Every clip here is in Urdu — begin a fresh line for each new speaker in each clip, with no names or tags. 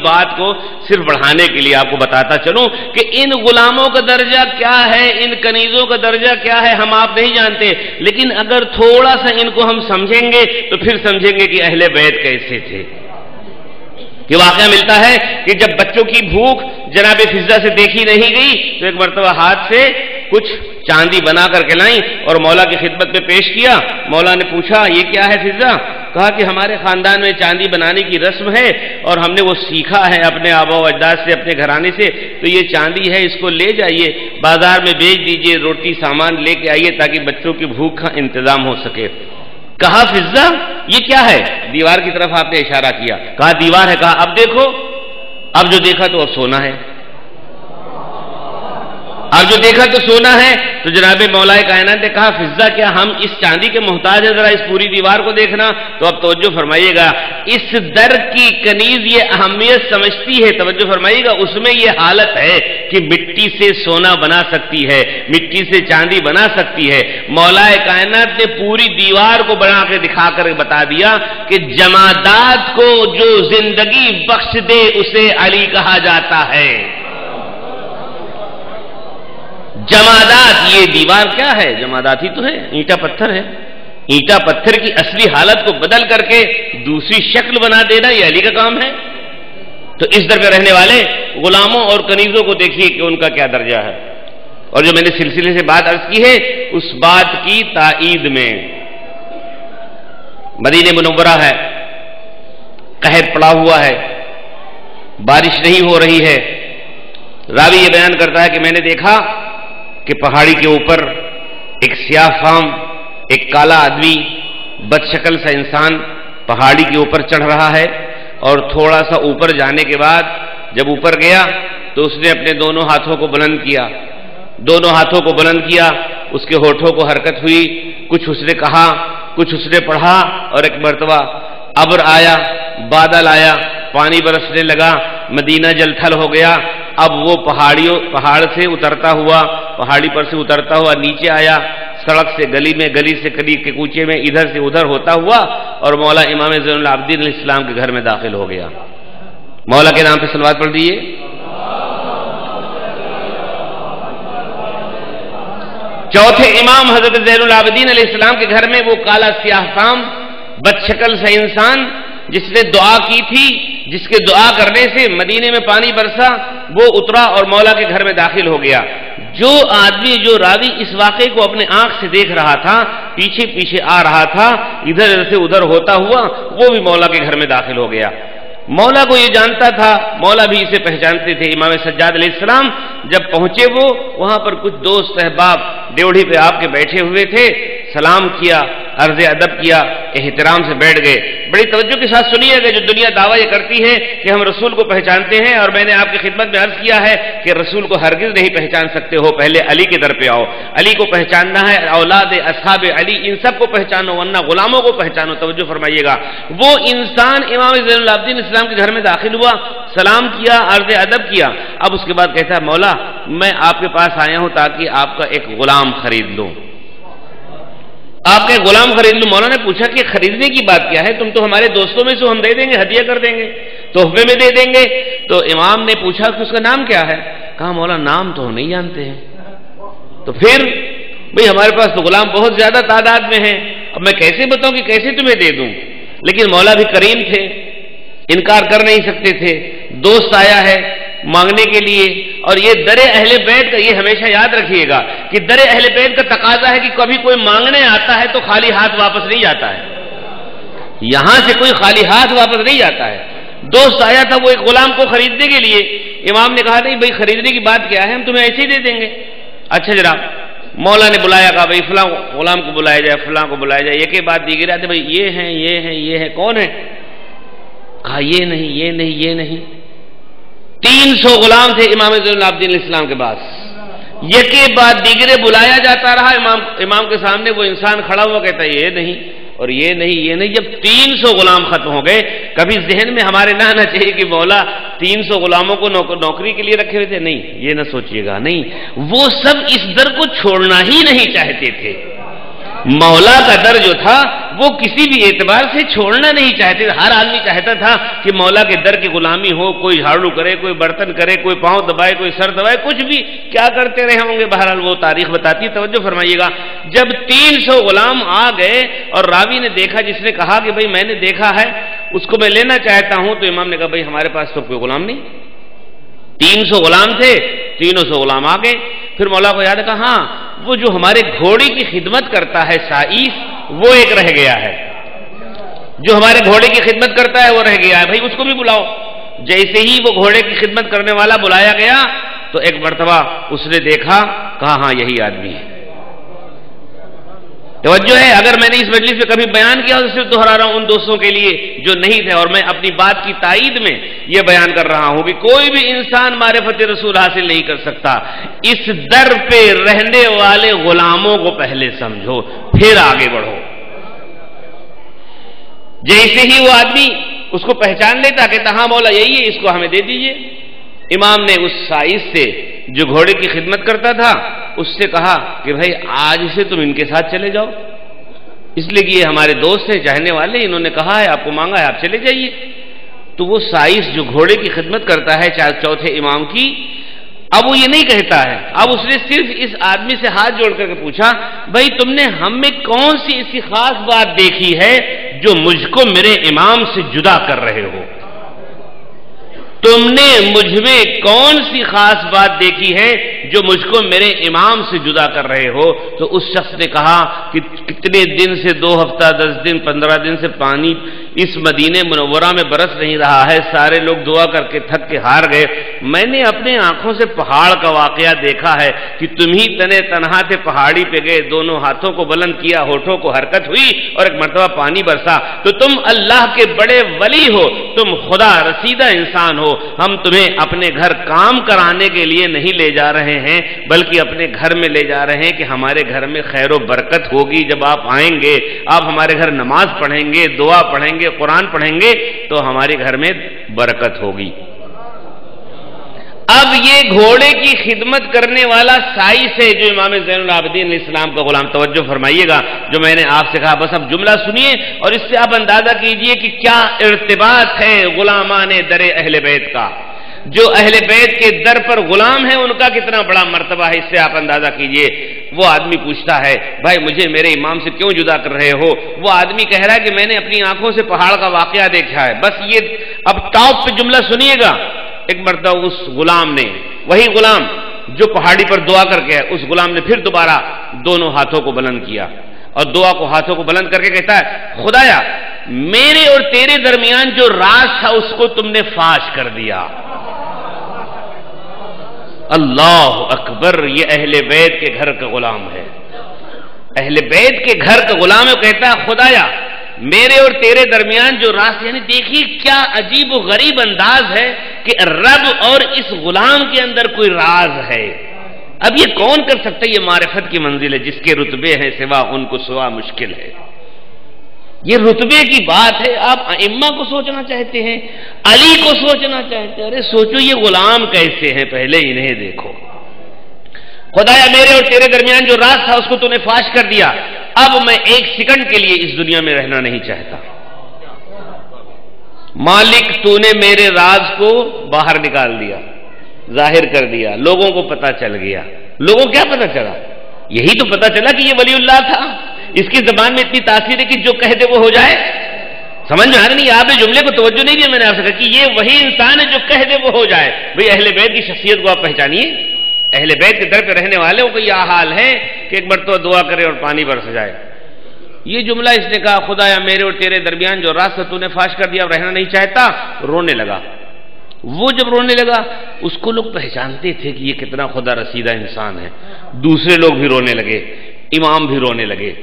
بات کو صرف بڑھانے کے لیے آپ کو بتاتا چلوں کہ ان غلاموں کا درجہ کیا ہے، ان کنیزوں کا درجہ کیا ہے، ہم آپ نہیں جانتے، لیکن اگر تھوڑا سا ان کو ہم سمجھیں گے تو پھر سمجھیں گے کہ اہل بیت کیسے تھے۔ کہ واقعہ ملتا ہے کہ جب بچوں کی بھوک جناب فضہ سے دیکھی نہیں گئی تو ایک مرتبہ ہاتھ سے کچھ چاندی بنا کر کے لائیں اور مولا کی خدمت میں پیش کیا۔ مولا نے پوچھا یہ کیا ہے فضہ؟ کہا کہ ہمارے خاندان میں چاندی بنانے کی رسم ہے اور ہم نے وہ سیکھا ہے اپنے آبا و اجداد سے، اپنے گھرانے سے، تو یہ چاندی ہے، اس کو لے جائیے بازار میں بیچ دیجئے، روٹی سامان لے کے آئیے تاکہ بچوں کی بھوک کا انتظام ہو سکے۔ کہا فضہ یہ کیا ہے؟ دیوار کی طرف آپ نے اشارہ کیا، کہا دیوار ہے۔ کہا اب دیکھو، اب جو دیکھا تو اب سونا ہے، اب جو دیکھا تو سونا ہے۔ تو جناب مولا کائنات نے کہا فضہ کیا ہم اس چاندی کے محتاج ہیں؟ ذرا اس پوری دیوار کو دیکھنا۔ تو اب توجہ فرمائیے گا، اس در کی کنیز یہ اہمیت سمجھتی ہے، توجہ فرمائیے گا، اس میں یہ حالت ہے کہ مٹی سے سونا بنا سکتی ہے، مٹی سے چاندی بنا سکتی ہے۔ مولا کائنات نے پوری دیوار کو بنا کے دکھا کر بتا دیا کہ جمادات کو جو زندگی بخش دے اسے علی کہا جاتا ہے۔ جمادات، یہ دیوار کیا ہے؟ جمادات ہی تو ہے، اینٹا پتھر ہے۔ اینٹا پتھر کی اصلی حالت کو بدل کر کے دوسری شکل بنا دینا یہ علی کا کام ہے۔ تو اس در پہ رہنے والے غلاموں اور کنیزوں کو دیکھیے کہ ان کا کیا درجہ ہے۔ اور جو میں نے سلسلے سے بات عرض کی ہے اس بات کی تائید میں مدینہ منورہ ہے، قحط پڑا ہوا ہے، بارش نہیں ہو رہی ہے۔ راوی یہ بیان کرتا ہے کہ میں نے دیکھا کہ پہاڑی کے اوپر ایک سیاہ فام، ایک کالا آدمی، بد شکل سا انسان پہاڑی کے اوپر چڑھ رہا ہے، اور تھوڑا سا اوپر جانے کے بعد جب اوپر گیا تو اس نے اپنے دونوں ہاتھوں کو بلند کیا، دونوں ہاتھوں کو بلند کیا، اس کے ہونٹوں کو حرکت ہوئی، کچھ اس نے کہا، کچھ اس نے پڑھا، اور ایک مرتبہ ابر آیا، بادل آیا، پانی برسنے لگا، مدینہ جل تھل ہو گیا۔ اب وہ پہاڑ سے اترتا ہوا، پہاڑی پر سے اترتا ہوا نیچے آیا، سڑک سے گلی میں، گلی سے گلی کے کوچے میں، ادھر سے ادھر ہوتا ہوا، اور مولا امام زین العابدین علیہ السلام کے گھر میں داخل ہو گیا۔ مولا کے نام پہ صلوات پڑھ دیجیے۔ چوتھے امام حضرت زین العابدین علیہ السلام کے گھر میں وہ کالا سیاہ فام بد شکل سا انسان جس نے دعا کی تھی، جس کے دعا کرنے سے مدینے میں پانی برسا، وہ اترا اور مولا کے گھر میں داخل ہو گیا۔ جو آدمی، جو راوی اس واقعے کو اپنے آنکھ سے دیکھ رہا تھا، پیچھے پیچھے آ رہا تھا، ادھر سے ادھر ہوتا ہوا، وہ بھی مولا کے گھر میں داخل ہو گیا۔ مولا کو یہ جانتا تھا، مولا بھی اسے پہچانتے تھے۔ امام سجاد علیہ السلام جب پہنچے وہ وہاں پر کچھ دوست احباب ڈیوڑھی پہ آپ کے بیٹھے ہوئے تھے، سلام کیا، عرض ادب کیا، احترام سے بیٹھ گئے۔ بڑی توجہ کے ساتھ سنیے گا، جو دنیا دعویٰ یہ کرتی ہے کہ ہم رسول کو پہچانتے ہیں، اور میں نے آپ کی خدمت میں عرض کیا ہے کہ رسول کو ہرگز نہیں پہچان سکتے ہو، پہلے علی کے در پہ آؤ۔ علی کو پہچاننا ہے، اولاد اصحاب علی ان سب کو پہچانو، ورنہ غلاموں کو پہچانو۔ توجہ فرمائیے گا، وہ انسان امام زین العابدین اسلام کے گھر میں داخل ہوا، سلام کیا، عرض ادب کیا۔ اب اس کے بعد کہتا ہے مولا میں آپ کے پاس آیا ہوں تاکہ آپ کا ایک غلام خرید لوں، آپ کا غلام خرید لوں۔ مولا نے پوچھا کہ خریدنے کی بات کیا ہے؟ تم تو ہمارے دوستوں میں سے، ہم دے دیں گے، ہدیہ کر دیں گے، تحفے میں دے دیں گے۔ تو امام نے پوچھا کہ اس کا نام کیا ہے؟ کہا مولا نام تو ہم نہیں جانتے ہیں۔ تو پھر بھئی ہمارے پاس تو غلام بہت زیادہ تعداد میں ہیں، اب میں کیسے بتاؤں کہ کیسے تمہیں دے دوں؟ لیکن مولا بھی کریم تھے، انکار کر نہیں سکتے تھے۔ دوست آیا ہے مانگنے کے لیے، اور یہ در اہل بیت کا، یہ ہمیشہ یاد رکھیے گا کہ در اہل بیت کا تقاضا ہے کہ کبھی کوئی مانگنے آتا ہے تو خالی ہاتھ واپس نہیں جاتا ہے، یہاں سے کوئی خالی ہاتھ واپس نہیں جاتا ہے۔ دوست آیا تھا وہ ایک غلام کو خریدنے کے لیے، امام نے کہا نہیں بھائی خریدنے کی بات کیا ہے، ہم تمہیں ایسے ہی دے دیں گے۔ اچھا جناب، مولا نے بلایا، کہا بھائی فلاں غلام کو بلایا جائے، فلاں کو بلایا جائے، ایک ایک بات دیگر آتے، بھائی یہ ہیں یہ ہیں یہ ہیں، کون ہے؟ کہا یہ نہیں یہ نہیں یہ نہیں۔ 300 غلام تھے امام زین العابدین علیہ السلام کے پاس، یک بعد دیگرے بلایا جاتا رہا۔ امام کے سامنے وہ انسان کھڑا ہوا کہتا ہے یہ نہیں اور یہ نہیں یہ نہیں۔ جب 300 غلام ختم ہو گئے، کبھی ذہن میں ہمارے نہ آنا چاہیے کہ مولا 300 غلاموں کو نوکری کے لیے رکھے ہوئے تھے، نہیں، یہ نہ سوچیے گا، نہیں، وہ سب اس در کو چھوڑنا ہی نہیں چاہتے تھے۔ مولا کا در جو تھا وہ کسی بھی اعتبار سے چھوڑنا نہیں چاہتے. ہر آدمی چاہتا تھا کہ مولا کے در کی غلامی ہو, کوئی جھاڑو کرے, کوئی برتن کرے, کوئی پاؤں دبائے, کوئی سر دبائے, کچھ بھی کیا کرتے رہے ہوں گے. بہرحال وہ تاریخ بتاتی ہے. توجہ فرمائیے گا, جب 300 غلام آ گئے اور راوی نے دیکھا, جس نے کہا کہ بھئی میں نے دیکھا ہے, اس کو میں لینا چاہتا ہوں, تو امام نے کہا بھئی ہمارے پاس تو کوئی غلام نہیں. 300 غلام تھے, 300 غلام آ گئے. پھر مولا کو یاد ہے, کہا ہاں وہ جو ہمارے گھوڑے کی خدمت کرتا ہے سائس, وہ ایک رہ گیا ہے. جو ہمارے گھوڑے کی خدمت کرتا ہے وہ رہ گیا ہے, بھئی اس کو بھی بلاؤ. جیسے ہی وہ گھوڑے کی خدمت کرنے والا بلایا گیا تو ایک مرتبہ اس نے دیکھا, کہا ہاں یہی آدمی ہے. توجہ ہے, اگر میں نے اس مجلس میں کبھی بیان کیا تو صرف دہرا رہا ہوں ان دوستوں کے لیے جو نہیں تھے, اور میں اپنی بات کی تائید میں یہ بیان کر رہا ہوں کہ کوئی بھی انسان معرفت رسول حاصل نہیں کر سکتا. اس در پہ رہنے والے غلاموں کو پہلے سمجھو, پھر آگے بڑھو. جیسے ہی وہ آدمی اس کو پہچان لیتا, کہتا ہاں مولا یہی ہے, اس کو ہمیں دے دیجئے. امام نے اس سائس سے جو گھوڑے کی خدمت کرتا تھا اس سے کہا کہ بھائی آج سے تم ان کے ساتھ چلے جاؤ, اس لیے کہ یہ ہمارے دوست ہیں, چاہنے والے, انہوں نے کہا ہے, آپ کو مانگا ہے, آپ چلے جائیے. تو وہ سائس جو گھوڑے کی خدمت کرتا ہے چوتھے امام کی, اب وہ یہ نہیں کہتا ہے. اب اس نے صرف اس آدمی سے ہاتھ جوڑ کر کے پوچھا, بھائی تم نے ہم میں کون سی ایسی خاص بات دیکھی ہے جو مجھ کو میرے امام سے جدا کر رہے ہو؟ تم نے مجھ میں کون سی خاص بات دیکھی ہے جو مجھ کو میرے امام سے جدا کر رہے ہو؟ تو اس شخص نے کہا کہ کتنے دن سے, 2 ہفتہ 10 دن 15 دن سے پانی اس مدینے منورہ میں برس نہیں رہا ہے, سارے لوگ دعا کر کے تھک کے ہار گئے. میں نے اپنے آنکھوں سے پہاڑ کا واقعہ دیکھا ہے کہ تم ہی تنہا تھے, پہاڑی پہ گئے, دونوں ہاتھوں کو بلند کیا, ہونٹوں کو حرکت ہوئی اور ایک مرتبہ پانی برسا. تو تم اللہ کے بڑے ولی ہو, تم خدا رسیدہ انسان ہو. ہم تمہیں اپنے گھر کام کرانے کے لیے نہیں لے جا رہے ہیں, بلکہ اپنے گھر میں لے جا رہے ہیں کہ ہمارے گھر میں خیر و برکت ہوگی. جب آپ آئیں گے, آپ ہمارے گھر نماز پڑھیں گے, دعا پڑھیں گے, قرآن پڑھیں گے, تو ہمارے گھر میں برکت ہوگی. اب یہ گھوڑے کی خدمت کرنے والا سائس ہے جو امام زین العابدین علیہ السلام کا غلام. توجہ فرمائیے گا, جو میں نے آپ سے کہا, بس اب جملہ سنیے اور اس سے آپ اندازہ کیجئے کہ کیا ارتباط ہے غلامان در اہل بیت کا. جو اہل بیت کے در پر غلام ہیں ان کا کتنا بڑا مرتبہ ہے, اس سے آپ اندازہ کیجئے. وہ آدمی پوچھتا ہے, بھائی مجھے میرے امام سے کیوں جدا کر رہے ہو؟ وہ آدمی کہہ رہا ہے کہ میں نے اپنی آنکھوں سے پہاڑ کا واقعہ دیکھا ہے. بس یہ اب ٹاپ پہ جملہ سنیے گا. ایک مرتبہ اس غلام نے, وہی غلام جو پہاڑی پر دعا کر کے, اس غلام نے پھر دوبارہ دونوں ہاتھوں کو بلند کیا اور دعا کو ہاتھوں کو بلند کر کے کہتا ہے, خدایا میرے اور تیرے درمیان جو راز تھا اس کو تم نے فاش کر دیا. اللہ اکبر, یہ اہل بیت کے گھر کا غلام ہے, اہل بیت کے گھر کا غلام ہے. کہتا ہے خدایا میرے اور تیرے درمیان جو راز, یعنی دیکھیے کیا عجیب و غریب انداز ہے کہ رب اور اس غلام کے اندر کوئی راز ہے. اب یہ کون کر سکتا ہے؟ یہ معرفت کی منزل ہے, جس کے رتبے ہیں سوا ان کو سوا مشکل ہے. یہ رتبے کی بات ہے. آپ ائمہ کو سوچنا چاہتے ہیں, علی کو سوچنا چاہتے ہیں, ارے سوچو یہ غلام کیسے ہیں, پہلے انہیں دیکھو. خدایا میرے اور تیرے درمیان جو راز تھا اس کو تو نے فاش کر دیا, اب میں 1 سیکنڈ کے لیے اس دنیا میں رہنا نہیں چاہتا. مالک تو نے میرے راز کو باہر نکال دیا, ظاہر کر دیا, لوگوں کو پتا چل گیا. لوگوں کیا پتا چلا؟ یہی تو پتا چلا کہ یہ ولی اللہ تھا. اس کی زبان میں اتنی تاثیر ہے کہ جو کہہ دے وہ ہو جائے. سمجھ میں آ رہا نہیں؟ آپ نے جملے کو توجہ نہیں دیا. میں نے آپ سے کہا کہ یہ وہی انسان ہے جو کہہ دے وہ ہو جائے. بھئی اہل بیت کی شخصیت کو آپ پہچانیے. اہل بیت کے در پہ رہنے والوں کو یہ حال ہے کہ ایک مرتبہ دعا کرے اور پانی برس جائے. یہ جملہ اس نے کہا, خدایا میرے اور تیرے درمیان جو راز تو نے فاش کر دیا, اب رہنا نہیں چاہتا. رونے لگا. وہ جب رونے لگا اس کو لوگ پہچانتے تھے کہ یہ کتنا خدا رسیدہ انسان ہے. دوسرے لوگ بھی رونے لگے, امام بھی رونے لگے.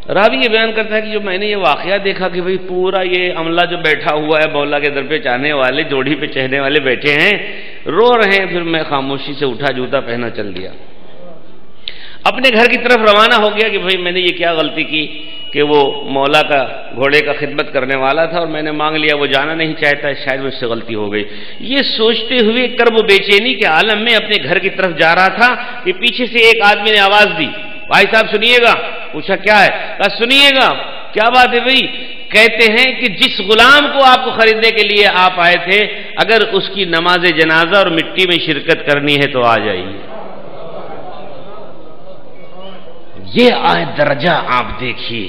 راوی یہ بیان کرتا ہے کہ جو میں نے یہ واقعہ دیکھا کہ بھئی پورا یہ عملہ جو بیٹھا ہوا ہے, مولا کے در پہ چاہنے والے, جوڑی پہ چہنے والے بیٹھے ہیں, رو رہے ہیں. پھر میں خاموشی سے اٹھا, جوتا پہنا, چل دیا. اپنے گھر کی طرف روانہ ہو گیا کہ بھئی میں نے یہ کیا غلطی کی کہ وہ مولا کا گھوڑے کا خدمت کرنے والا تھا اور میں نے مانگ لیا, وہ جانا نہیں چاہتا, شاید مجھ سے غلطی ہو گئی. یہ سوچتے ہوئے کرب و بے چینی کے عالم میں اپنے گھر کی طرف جا رہا تھا کہ پیچھے سے ایک آدمی نے آواز دی, بھائی صاحب سنیے گا. پوچھا کیا ہے؟ کہا سنیے گا, کیا بات ہے بھائی؟ کہتے ہیں کہ جس غلام کو آپ کو خریدنے کے لیے آپ آئے تھے، اگر اس کی نماز جنازہ اور مٹی میں شرکت کرنی ہے تو آ جائیے۔ یہ آیت درجہ آپ دیکھیے،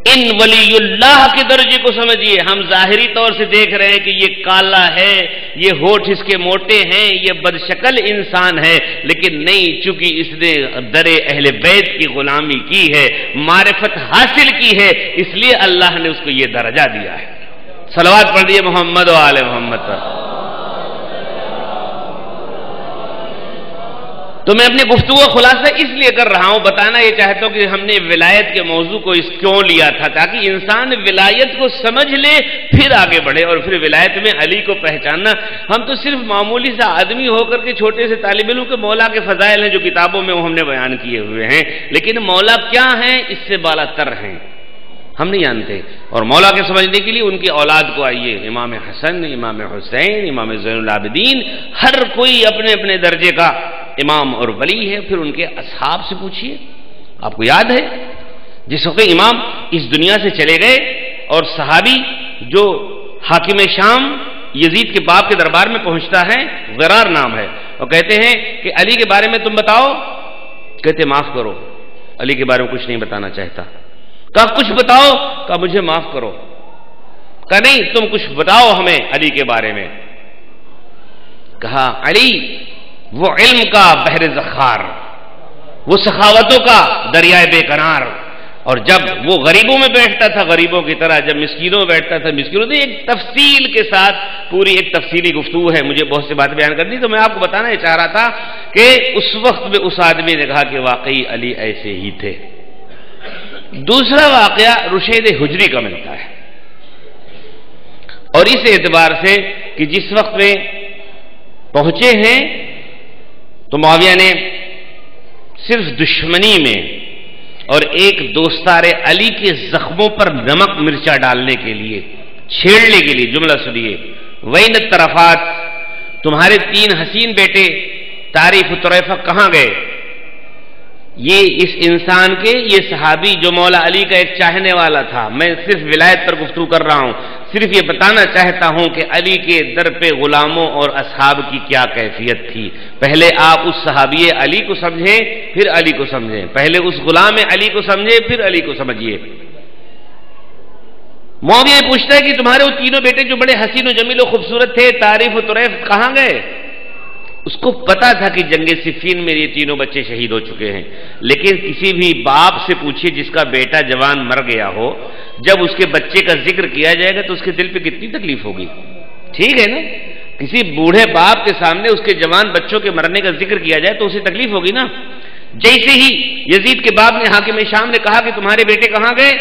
ان ولی اللہ کے درجے کو سمجھیے۔ ہم ظاہری طور سے دیکھ رہے ہیں کہ یہ کالا ہے، یہ ہونٹ اس کے موٹے ہیں، یہ بدشکل انسان ہے، لیکن نہیں، چونکہ اس نے در اہل بیت کی غلامی کی ہے، معرفت حاصل کی ہے، اس لیے اللہ نے اس کو یہ درجہ دیا ہے۔ صلوات پڑھ دیے محمد و آل محمد پر۔ تو میں اپنی گفتگو کا خلاصہ اس لیے کر رہا ہوں، بتانا یہ چاہتا ہوں کہ ہم نے ولایت کے موضوع کو اس کیوں لیا تھا، تاکہ انسان ولایت کو سمجھ لے پھر آگے بڑھے، اور پھر ولایت میں علی کو پہچاننا۔ ہم تو صرف معمولی سا آدمی ہو کر کے چھوٹے سے طالب علم کے مولا کے فضائل ہیں جو کتابوں میں وہ ہم نے بیان کیے ہوئے ہیں، لیکن مولا کیا ہیں اس سے بالا تر ہیں، ہم نہیں جانتے۔ اور مولا کے سمجھنے کے لیے ان کی اولاد کو آئیے، امام حسن، امام حسین، امام زین العابدین، ہر کوئی اپنے اپنے درجے کا امام اور ولی ہے۔ پھر ان کے اصحاب سے پوچھیے۔ آپ کو یاد ہے جس وقت امام اس دنیا سے چلے گئے اور صحابی جو حاکم شام یزید کے باپ کے دربار میں پہنچتا ہے، غرار نام ہے، اور کہتے ہیں کہ علی کے بارے میں تم بتاؤ، کہتے معاف کرو، علی کے بارے میں کچھ نہیں بتانا چاہتا۔ کہا کچھ بتاؤ، کہا مجھے معاف کرو۔ کہا نہیں، تم کچھ بتاؤ ہمیں علی کے بارے میں۔ کہا علی وہ علم کا بحر ذخار، وہ سخاوتوں کا دریائے بے قرار، اور جب وہ غریبوں میں بیٹھتا تھا غریبوں کی طرح، جب مسکینوں میں بیٹھتا تھا مسکینوں۔ تو ایک تفصیل کے ساتھ پوری ایک تفصیلی گفتگو ہے، مجھے بہت سی باتیں بیان کرنی، تو میں آپ کو بتانا یہ چاہ رہا تھا کہ اس وقت میں اس آدمی نے کہا کہ واقعی علی ایسے ہی تھے۔ دوسرا واقعہ رشید حجری کا ملتا ہے، اور اس اعتبار سے کہ جس وقت میں پہنچے ہیں تو معاویہ نے صرف دشمنی میں اور ایک دوستار علی کے زخموں پر نمک مرچا ڈالنے کے لیے، چھیڑنے کے لیے جملہ سنیے، وَإِنَ الطَّرَفَاتِ، تمہارے 3 حسین بیٹے طارف و طریفہ کہاں گئے؟ یہ اس انسان کے، یہ صحابی جو مولا علی کا ایک چاہنے والا تھا، میں صرف ولایت پر گفتگو کر رہا ہوں، صرف یہ بتانا چاہتا ہوں کہ علی کے در پہ غلاموں اور اصحاب کی کیا کیفیت تھی۔ پہلے آپ اس صحابی علی کو سمجھیں، پھر علی کو سمجھیں، پہلے اس غلام علی کو سمجھیں، پھر علی کو سمجھیے۔ معاویہ پوچھتا ہے کہ تمہارے وہ تینوں بیٹے جو بڑے حسین و جمیل و خوبصورت تھے، طارف و طریف، کہاں گئے؟ اس کو پتا تھا کہ جنگ صفین میں یہ تینوں بچے شہید ہو چکے ہیں، لیکن کسی بھی باپ سے پوچھیے جس کا بیٹا جوان مر گیا ہو، جب اس کے بچے کا ذکر کیا جائے گا تو اس کے دل پہ کتنی تکلیف ہوگی، ٹھیک ہے نا؟ کسی بوڑھے باپ کے سامنے اس کے جوان بچوں کے مرنے کا ذکر کیا جائے تو اسے تکلیف ہوگی نا۔ جیسے ہی یزید کے باپ نے حاکم شام نے کہا کہ تمہارے بیٹے کہاں گئے،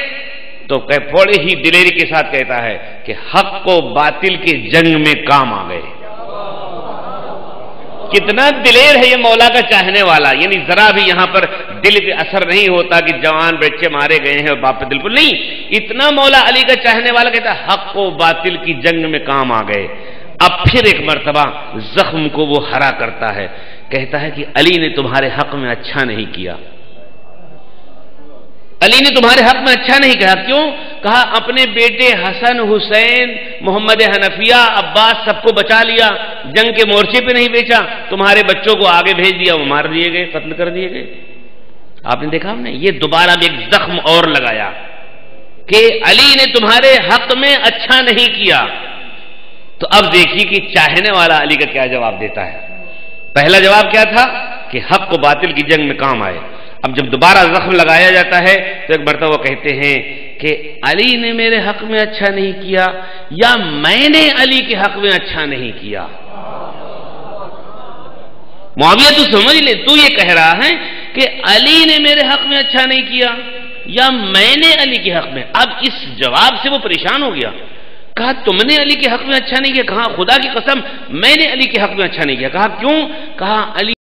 تو بڑے ہی دلیری کے ساتھ کہتا ہے کہ حق و باطل کی جنگ میں کام آ گئے۔ کتنا دلیر ہے یہ مولا کا چاہنے والا، یعنی ذرا بھی یہاں پر دل پہ اثر نہیں ہوتا کہ جوان بچے مارے گئے ہیں اور باپ پہ دل پر نہیں، اتنا مولا علی کا چاہنے والا کہتا ہے حق و باطل کی جنگ میں کام آ گئے۔ اب پھر ایک مرتبہ زخم کو وہ ہرا کرتا ہے، کہتا ہے کہ علی نے تمہارے حق میں اچھا نہیں کیا، علی نے تمہارے حق میں اچھا نہیں کہا۔ کیوں؟ کہا اپنے بیٹے حسن، حسین، محمد حنفیہ، عباس سب کو بچا لیا، جنگ کے مورچے پہ نہیں بیچا، تمہارے بچوں کو آگے بھیج دیا، وہ مار دیے گئے، قتل کر دیے گئے۔ آپ نے دیکھا ہم نے یہ دوبارہ بھی ایک زخم اور لگایا کہ علی نے تمہارے حق میں اچھا نہیں کیا۔ تو اب دیکھیے کہ چاہنے والا علی کا کیا جواب دیتا ہے۔ پہلا جواب کیا تھا کہ حق و باطل کی جنگ میں کام آئے۔ اب جب دوبارہ زخم لگایا جاتا ہے تو ایک مرتبہ وہ کہتے ہیں کہ علی نے میرے حق میں اچھا نہیں کیا یا میں نے علی کے حق میں اچھا نہیں کیا۔ معاویہ تو سمجھ لے، تو یہ کہہ رہا ہے کہ علی نے میرے حق میں اچھا نہیں کیا یا میں نے علی کے حق میں۔ اب اس جواب سے وہ پریشان ہو گیا، کہا تم نے علی کے حق میں اچھا نہیں کیا؟ کہا خدا کی قسم میں نے علی کے حق میں اچھا نہیں کیا۔ کہا کیوں؟ کہا علی